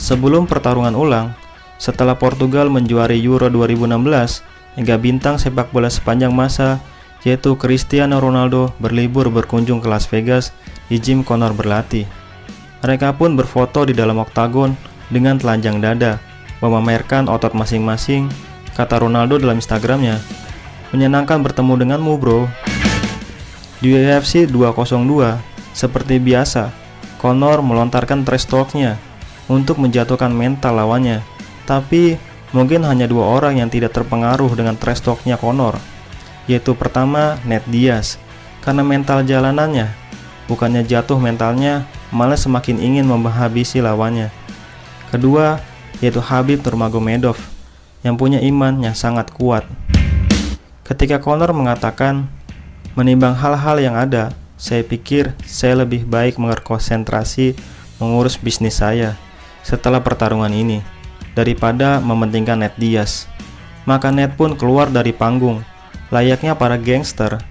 Sebelum pertarungan ulang, setelah Portugal menjuari Euro 2016, hingga bintang sepak bola sepanjang masa yaitu Cristiano Ronaldo berlibur berkunjung ke Las Vegas di gym Conor berlatih. Mereka pun berfoto di dalam oktagon dengan telanjang dada, memamerkan otot masing-masing. Kata Ronaldo dalam Instagramnya, "Menyenangkan bertemu denganmu, bro." Di UFC 202, seperti biasa, Conor melontarkan trash talk-nya untuk menjatuhkan mental lawannya. Tapi mungkin hanya dua orang yang tidak terpengaruh dengan trash talk-nya Conor, yaitu pertama Nate Diaz, karena mental jalanannya, bukannya jatuh mentalnya, malah semakin ingin menghabisi lawannya. Kedua, yaitu Khabib Nurmagomedov, yang punya iman yang sangat kuat. Ketika Conor mengatakan, "Menimbang hal-hal yang ada, saya pikir saya lebih baik berkonsentrasi mengurus bisnis saya setelah pertarungan ini, daripada mementingkan Nate Diaz." Maka Nate pun keluar dari panggung. Layaknya para gangster,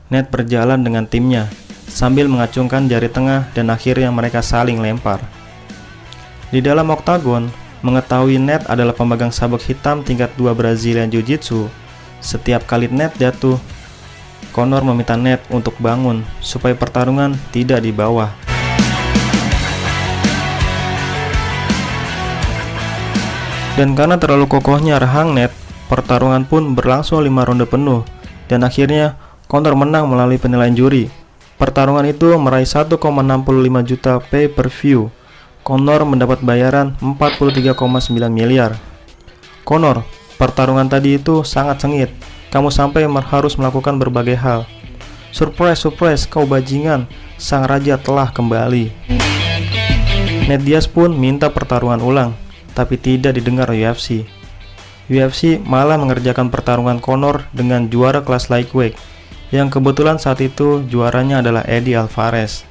Nate berjalan dengan timnya sambil mengacungkan jari tengah dan akhirnya mereka saling lempar. Di dalam oktagon, mengetahui Nate adalah pemegang sabuk hitam tingkat 2 Brazilian Jiu-Jitsu, setiap kali Nate jatuh, Conor meminta Nate untuk bangun supaya pertarungan tidak di bawah. Dan karena terlalu kokohnya rahang Nate, pertarungan pun berlangsung 5 ronde penuh, dan akhirnya Conor menang melalui penilaian juri. Pertarungan itu meraih 1,65 juta pay-per-view. Conor mendapat bayaran 43,9 miliar. "Conor, pertarungan tadi itu sangat sengit. Kamu sampai harus melakukan berbagai hal. Surprise, kau bajingan. Sang raja telah kembali." Nate Diaz pun minta pertarungan ulang, tapi tidak didengar UFC. UFC malah mengerjakan pertarungan Conor dengan juara kelas lightweight, yang kebetulan saat itu juaranya adalah Eddie Alvarez.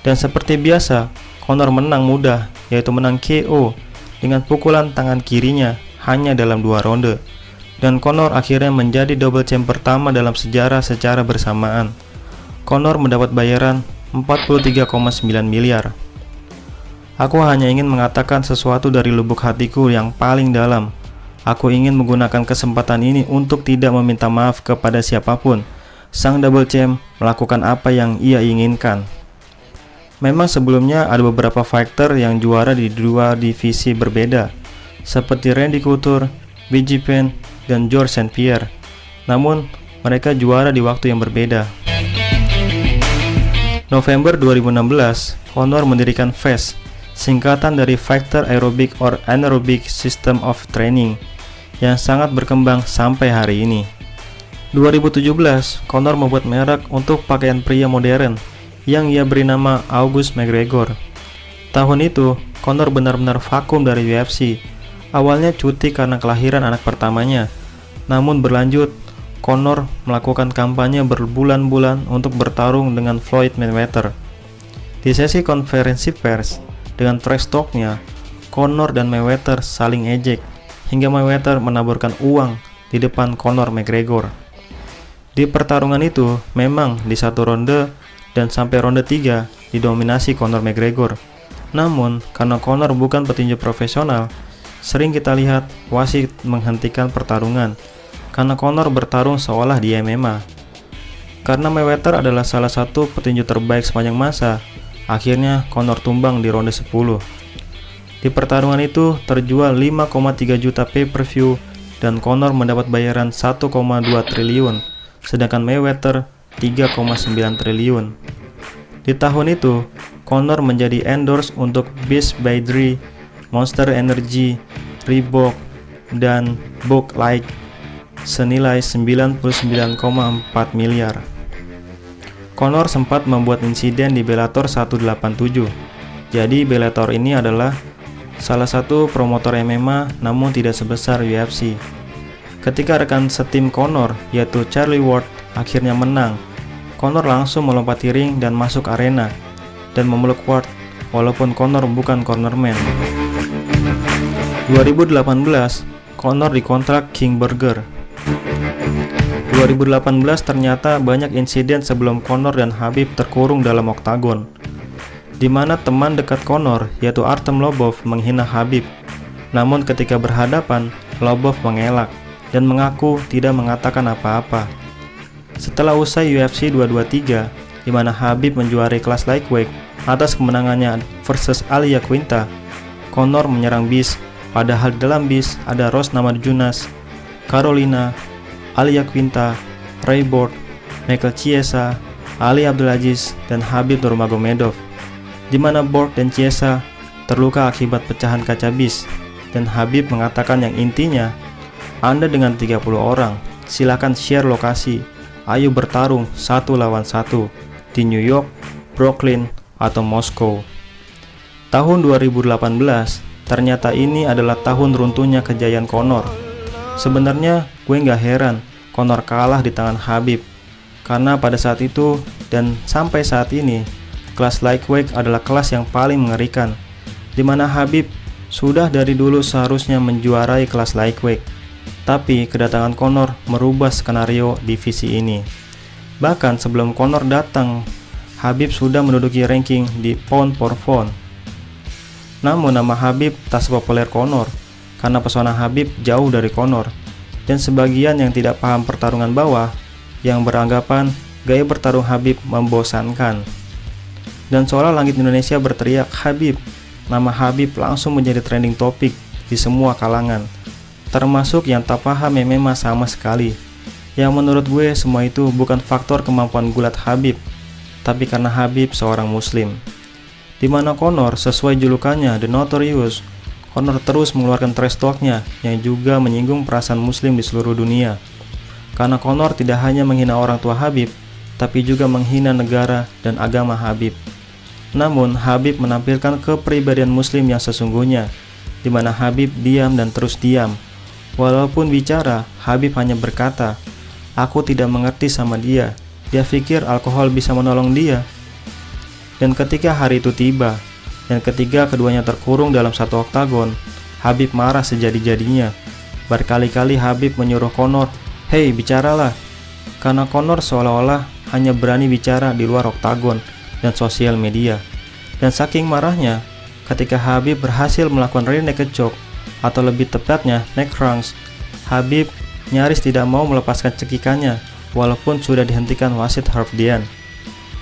Dan seperti biasa, Conor menang mudah, yaitu menang KO dengan pukulan tangan kirinya hanya dalam 2 ronde. Dan Conor akhirnya menjadi double champ pertama dalam sejarah secara bersamaan. Conor mendapat bayaran 43,9 miliar. Aku hanya ingin mengatakan sesuatu dari lubuk hatiku yang paling dalam. Aku ingin menggunakan kesempatan ini untuk tidak meminta maaf kepada siapapun. Sang double champ melakukan apa yang ia inginkan. Memang sebelumnya ada beberapa fighter yang juara di 2 divisi berbeda, seperti Randy Couture, BJ Penn, dan George St. Pierre. Namun, mereka juara di waktu yang berbeda. November 2016, Conor mendirikan FAST, singkatan dari Fighter Aerobic or Anaerobic System of Training, yang sangat berkembang sampai hari ini. 2017, Conor membuat merek untuk pakaian pria modern yang ia beri nama August McGregor. Tahun itu, Conor benar-benar vakum dari UFC. Awalnya cuti karena kelahiran anak pertamanya, namun berlanjut, Conor melakukan kampanye berbulan-bulan untuk bertarung dengan Floyd Mayweather. Di sesi konferensi pers, dengan trash talk-nya, Conor dan Mayweather saling ejek, hingga Mayweather menaburkan uang di depan Conor McGregor. Di pertarungan itu, memang di 1 ronde dan sampai ronde 3 didominasi Conor McGregor. Namun, karena Conor bukan petinju profesional, sering kita lihat wasit menghentikan pertarungan karena Conor bertarung seolah di MMA. Karena Mayweather adalah salah satu petinju terbaik sepanjang masa, akhirnya Conor tumbang di ronde 10. Di pertarungan itu terjual 5,3 juta pay-per-view dan Conor mendapat bayaran 1,2 triliun, sedangkan Mayweather 3,9 triliun. Di tahun itu, Conor menjadi endorse untuk Beast by Dre, Monster Energy, Reebok, dan Bud Light senilai 99,4 miliar. Conor sempat membuat insiden di Bellator 187. Jadi Bellator ini adalah salah satu promotor MMA namun tidak sebesar UFC. Ketika rekan setim Conor yaitu Charlie Ward akhirnya menang, Conor langsung melompati ring dan masuk arena dan memeluk Ward walaupun Conor bukan cornerman. 2018, Conor dikontrak King Burger. 2018 ternyata banyak insiden sebelum Conor dan Khabib terkurung dalam oktagon. di mana teman dekat Conor yaitu Artem Lobov menghina Khabib. Namun ketika berhadapan, Lobov mengelak dan mengaku tidak mengatakan apa-apa. Setelah usai UFC 223, di mana Khabib menjuarai kelas lightweight atas kemenangannya versus Al Iaquinta, Conor menyerang Beast, padahal di dalam Beast ada Rose Namajunas, Carolina, Al Iaquinta, Ray Borg, Michael Chiesa, Ali Abdulaziz, dan Khabib Nurmagomedov, di mana Borg dan Chiesa terluka akibat pecahan kaca Beast, dan Khabib mengatakan yang intinya, Anda dengan 30 orang, silakan share lokasi, ayo bertarung 1 lawan 1 di New York, Brooklyn, atau Moskow. Tahun 2018, ternyata ini adalah tahun runtuhnya kejayaan Conor. Sebenarnya gue nggak heran Conor kalah di tangan Khabib, karena pada saat itu dan sampai saat ini, kelas lightweight adalah kelas yang paling mengerikan, di mana Khabib sudah dari dulu seharusnya menjuarai kelas lightweight. Tapi kedatangan Conor merubah skenario divisi ini. Bahkan sebelum Conor datang, Khabib sudah menduduki ranking di pound for pound. Namun nama Khabib tak sepopuler Conor, karena pesona Khabib jauh dari Conor. Dan sebagian yang tidak paham pertarungan bawah, yang beranggapan gaya bertarung Khabib membosankan. Dan seolah langit Indonesia berteriak Khabib, nama Khabib langsung menjadi trending topik di semua kalangan, termasuk yang tak paham MMA sama sekali. Yang menurut gue semua itu bukan faktor kemampuan gulat Khabib, tapi karena Khabib seorang muslim. Di mana Conor sesuai julukannya The Notorious, Conor terus mengeluarkan trash talk-nya yang juga menyinggung perasaan muslim di seluruh dunia. Karena Conor tidak hanya menghina orang tua Khabib, tapi juga menghina negara dan agama Khabib. Namun Khabib menampilkan kepribadian muslim yang sesungguhnya, di mana Khabib diam dan terus diam. Walaupun bicara, Khabib hanya berkata, "Aku tidak mengerti sama dia. Dia pikir alkohol bisa menolong dia." Dan ketika hari itu tiba, dan ketika keduanya terkurung dalam satu oktagon, Khabib marah sejadi-jadinya. Berkali-kali Khabib menyuruh Conor, "Hei, bicaralah." Karena Conor seolah-olah hanya berani bicara di luar oktagon dan sosial media. Dan saking marahnya, ketika Khabib berhasil melakukan rear naked choke, atau lebih tepatnya neck crunch, Khabib nyaris tidak mau melepaskan cekikannya, walaupun sudah dihentikan wasit Herb Dean.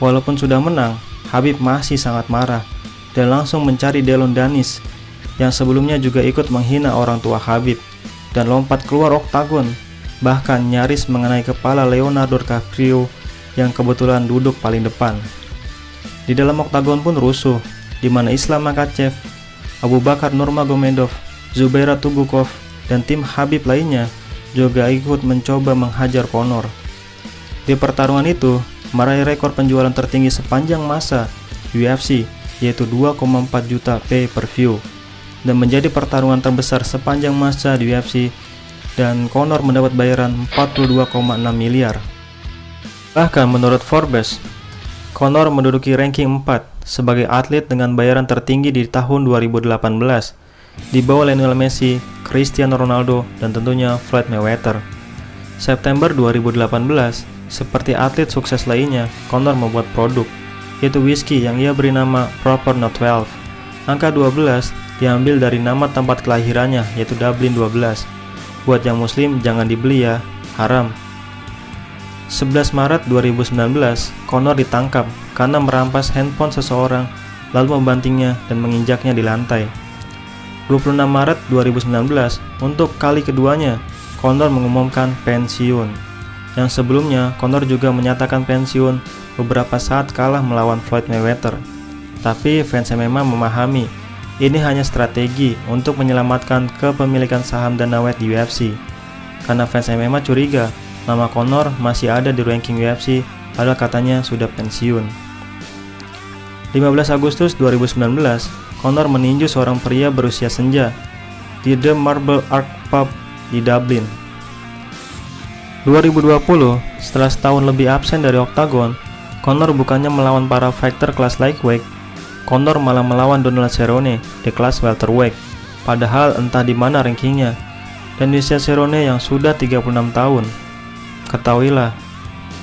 Walaupun sudah menang, Khabib masih sangat marah dan langsung mencari Delon Danis yang sebelumnya juga ikut menghina orang tua Khabib dan lompat keluar oktagon, bahkan nyaris mengenai kepala Leonardo DiCaprio yang kebetulan duduk paling depan. Di dalam oktagon pun rusuh, di mana Islam Makhachev, Abu Bakar Nurmagomedov, Zubaira Tukhugov, dan tim Khabib lainnya juga ikut mencoba menghajar Conor. Di pertarungan itu, meraih rekor penjualan tertinggi sepanjang masa UFC, yaitu 2,4 juta pay-per-view, dan menjadi pertarungan terbesar sepanjang masa di UFC, dan Conor mendapat bayaran 42,6 miliar. Bahkan menurut Forbes, Conor menduduki ranking 4 sebagai atlet dengan bayaran tertinggi di tahun 2018, di bawah Lionel Messi, Cristiano Ronaldo, dan tentunya Floyd Mayweather. September 2018, seperti atlet sukses lainnya, Conor membuat produk, yaitu whisky yang ia beri nama Proper No 12. Angka 12 diambil dari nama tempat kelahirannya, yaitu Dublin 12. Buat yang muslim jangan dibeli ya, haram. 11 Maret 2019, Conor ditangkap karena merampas handphone seseorang, lalu membantingnya dan menginjaknya di lantai. 26 Maret 2019, untuk kali keduanya, Conor mengumumkan pensiun. Yang sebelumnya, Conor juga menyatakan pensiun beberapa saat kalah melawan Floyd Mayweather. Tapi fans MMA memahami, ini hanya strategi untuk menyelamatkan kepemilikan saham Dana White di UFC. Karena fans MMA curiga, nama Conor masih ada di ranking UFC, padahal katanya sudah pensiun. 15 Agustus 2019, Conor meninju seorang pria berusia senja di The Marble Arch Pub di Dublin. 2020, setelah setahun lebih absen dari oktagon, Conor bukannya melawan para fighter kelas lightweight, Conor malah melawan Donald Cerrone di kelas welterweight. Padahal entah di mana rankingnya, dan usia Cerrone yang sudah 36 tahun. Ketahuilah,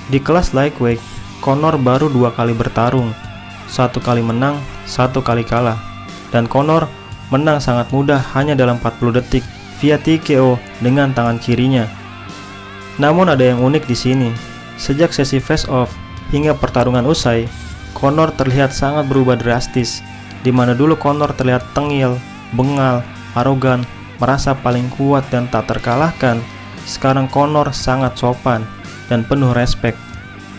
di kelas lightweight, Conor baru 2 kali bertarung, 1 kali menang 1 kali kalah, dan Conor menang sangat mudah hanya dalam 40 detik via TKO dengan tangan kirinya. Namun ada yang unik di sini. Sejak sesi face off hingga pertarungan usai, Conor terlihat sangat berubah drastis, di mana dulu Conor terlihat tengil, bengal, arogan, merasa paling kuat dan tak terkalahkan. Sekarang Conor sangat sopan dan penuh respek.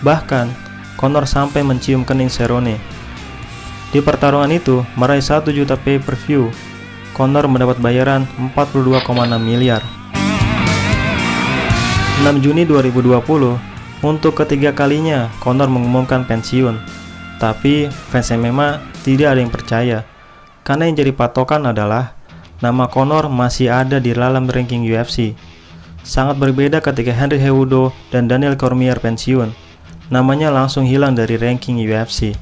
Bahkan Conor sampai mencium kening Cerrone. Di pertarungan itu meraih 1 juta pay-per-view. Conor mendapat bayaran 42,6 miliar. 6 Juni 2020, untuk ketiga kalinya Conor mengumumkan pensiun. Tapi fans MMA tidak ada yang percaya, karena yang jadi patokan adalah nama Conor masih ada di dalam ranking UFC. Sangat berbeda ketika Henry Cejudo dan Daniel Cormier pensiun. Namanya langsung hilang dari ranking UFC.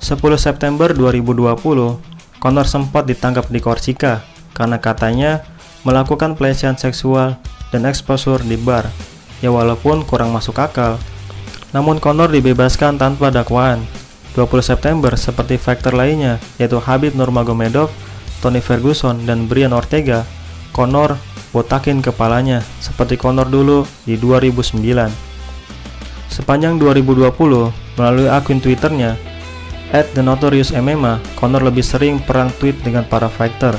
10 September 2020, Conor sempat ditangkap di Korsika karena katanya melakukan pelecehan seksual dan exposure di bar. Ya walaupun kurang masuk akal, namun Conor dibebaskan tanpa dakwaan. 20 September seperti fighter lainnya yaitu Khabib Nurmagomedov, Tony Ferguson, dan Brian Ortega, Conor botakin kepalanya seperti Conor dulu di 2009. Sepanjang 2020, melalui akun Twitternya @TheNotoriousMMA, Conor lebih sering perang tweet dengan para fighter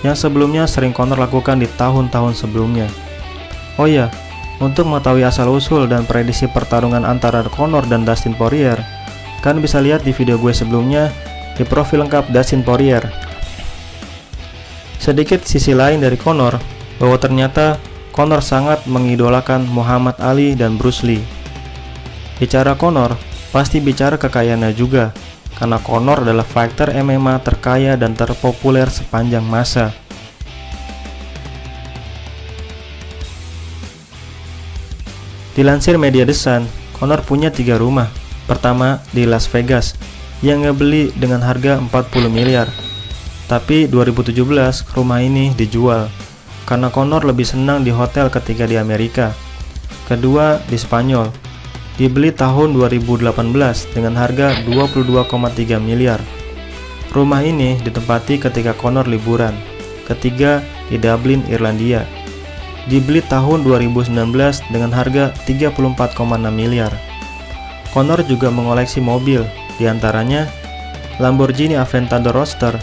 yang sebelumnya sering Conor lakukan di tahun-tahun sebelumnya. Oh ya, untuk mengetahui asal-usul dan prediksi pertarungan antara Conor dan Dustin Poirier, kalian bisa lihat di video gue sebelumnya di profil lengkap Dustin Poirier. Sedikit sisi lain dari Conor, bahwa ternyata Conor sangat mengidolakan Muhammad Ali dan Bruce Lee. Bicara Conor, pasti bicara kekayaannya juga, karena Conor adalah fighter MMA terkaya dan terpopuler sepanjang masa. Dilansir media The Sun, Conor punya 3 rumah. Pertama di Las Vegas, yang ngebeli dengan harga 40 miliar. Tapi 2017 rumah ini dijual, karena Conor lebih senang di hotel ketika di Amerika. Kedua di Spanyol, dibeli tahun 2018 dengan harga 22,3 miliar. Rumah ini ditempati ketika Conor liburan. Ketiga di Dublin, Irlandia, dibeli tahun 2019 dengan harga 34,6 miliar. Conor juga mengoleksi mobil, diantaranya Lamborghini Aventador Roadster,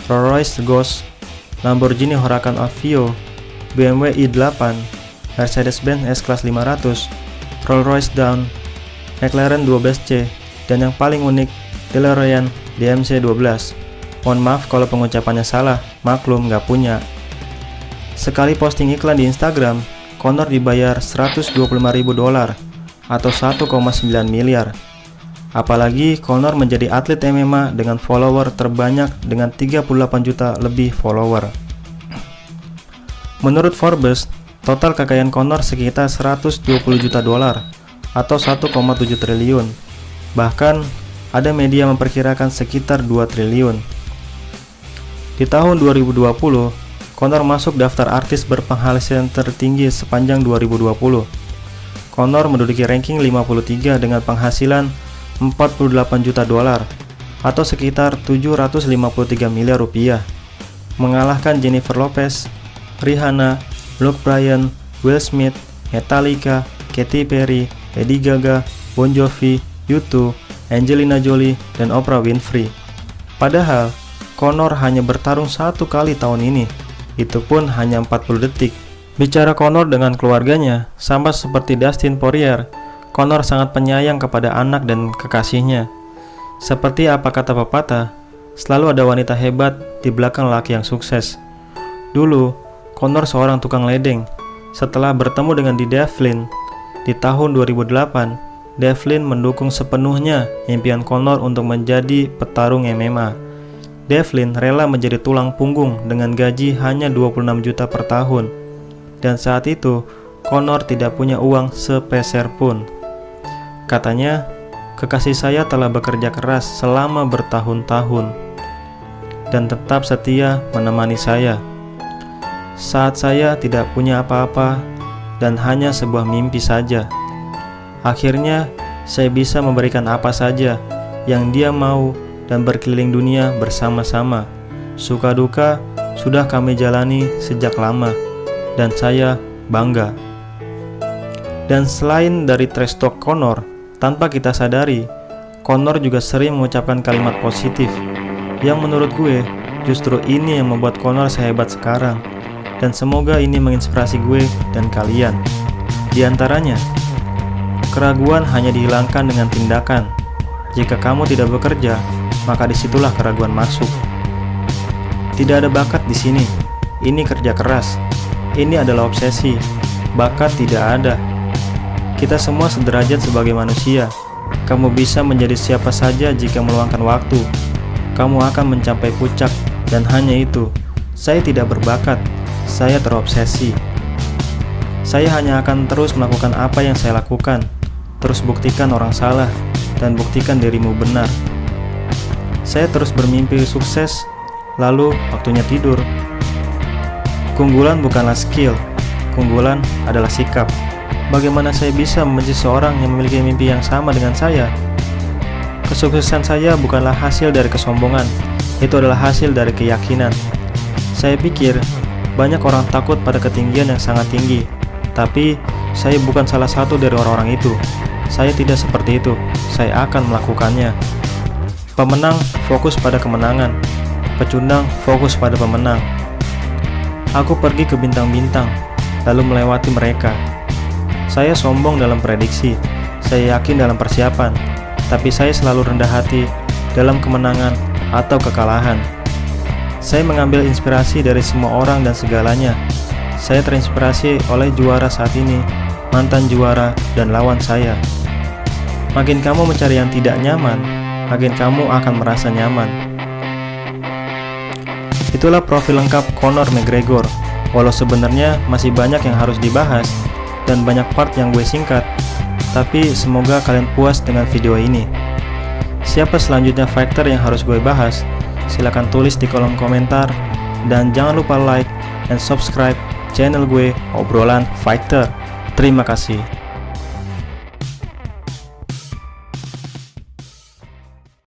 Rolls-Royce Ghost, Lamborghini Huracan Aveo, BMW i8, Mercedes-Benz S-Class 500, Rolls-Royce Dawn, McLaren 12C, dan yang paling unik, DeLorean DMC-12. Mohon maaf kalau pengucapannya salah, maklum nggak punya. Sekali posting iklan di Instagram, Conor dibayar $125.000 atau 1,9 miliar. Apalagi Conor menjadi atlet MMA dengan follower terbanyak dengan 38 juta lebih follower. Menurut Forbes, total kekayaan Conor sekitar $120 juta atau 1,7 triliun. Bahkan ada media memperkirakan sekitar 2 triliun. Di tahun 2020, Conor masuk daftar artis berpenghasilan tertinggi sepanjang 2020. Conor menduduki ranking 53 dengan penghasilan $48 juta atau sekitar 753 miliar rupiah, mengalahkan Jennifer Lopez, Rihanna, Luke Bryan, Will Smith, Metallica, Katy Perry, Lady Gaga, Bon Jovi, U2, Angelina Jolie, dan Oprah Winfrey. Padahal Conor hanya bertarung 1 kali tahun ini, itu pun hanya 40 detik. Bicara Conor dengan keluarganya, sama seperti Dustin Poirier, Conor sangat penyayang kepada anak dan kekasihnya. Seperti apa kata pepatah, selalu ada wanita hebat di belakang laki yang sukses. Dulu, Conor seorang tukang ledeng. Setelah bertemu dengan Devlin di tahun 2008, Devlin mendukung sepenuhnya impian Conor untuk menjadi petarung MMA. Devlin rela menjadi tulang punggung dengan gaji hanya 26 juta per tahun. Dan saat itu, Conor tidak punya uang sepeser pun. Katanya, kekasih saya telah bekerja keras selama bertahun-tahun dan tetap setia menemani saya saat saya tidak punya apa-apa dan hanya sebuah mimpi saja. Akhirnya, saya bisa memberikan apa saja yang dia mau dan berkeliling dunia bersama-sama. Suka duka sudah kami jalani sejak lama, dan saya bangga. Dan selain dari trash talk Conor, tanpa kita sadari, Conor juga sering mengucapkan kalimat positif, yang menurut gue justru ini yang membuat Conor sehebat sekarang. Dan semoga ini menginspirasi gue dan kalian. Di antaranya, keraguan hanya dihilangkan dengan tindakan. Jika kamu tidak bekerja, maka disitulah keraguan masuk. Tidak ada bakat di sini. Ini kerja keras. Ini adalah obsesi. Bakat tidak ada. Kita semua sederajat sebagai manusia. Kamu bisa menjadi siapa saja jika meluangkan waktu. Kamu akan mencapai puncak, dan hanya itu. Saya tidak berbakat. Saya terobsesi. Saya hanya akan terus melakukan apa yang saya lakukan. Terus buktikan orang salah, dan buktikan dirimu benar. Saya terus bermimpi sukses, lalu waktunya tidur. Keunggulan bukanlah skill, keunggulan adalah sikap. Bagaimana saya bisa membenci seorang yang memiliki mimpi yang sama dengan saya? Kesuksesan saya bukanlah hasil dari kesombongan, itu adalah hasil dari keyakinan. Saya pikir banyak orang takut pada ketinggian yang sangat tinggi, tapi saya bukan salah satu dari orang-orang itu. Saya tidak seperti itu. Saya akan melakukannya. Pemenang fokus pada kemenangan, pecundang fokus pada pemenang. Aku pergi ke bintang-bintang, lalu melewati mereka. Saya sombong dalam prediksi, saya yakin dalam persiapan, tapi saya selalu rendah hati dalam kemenangan atau kekalahan. Saya mengambil inspirasi dari semua orang dan segalanya. Saya terinspirasi oleh juara saat ini, mantan juara, dan lawan saya. Makin kamu mencari yang tidak nyaman, makin kamu akan merasa nyaman. Itulah profil lengkap Conor McGregor. Walau sebenarnya masih banyak yang harus dibahas, dan banyak part yang gue singkat, tapi semoga kalian puas dengan video ini. Siapa selanjutnya fighter yang harus gue bahas? Silahkan tulis di kolom komentar, dan jangan lupa like and subscribe channel gue Obrolan Fighter. Terima kasih.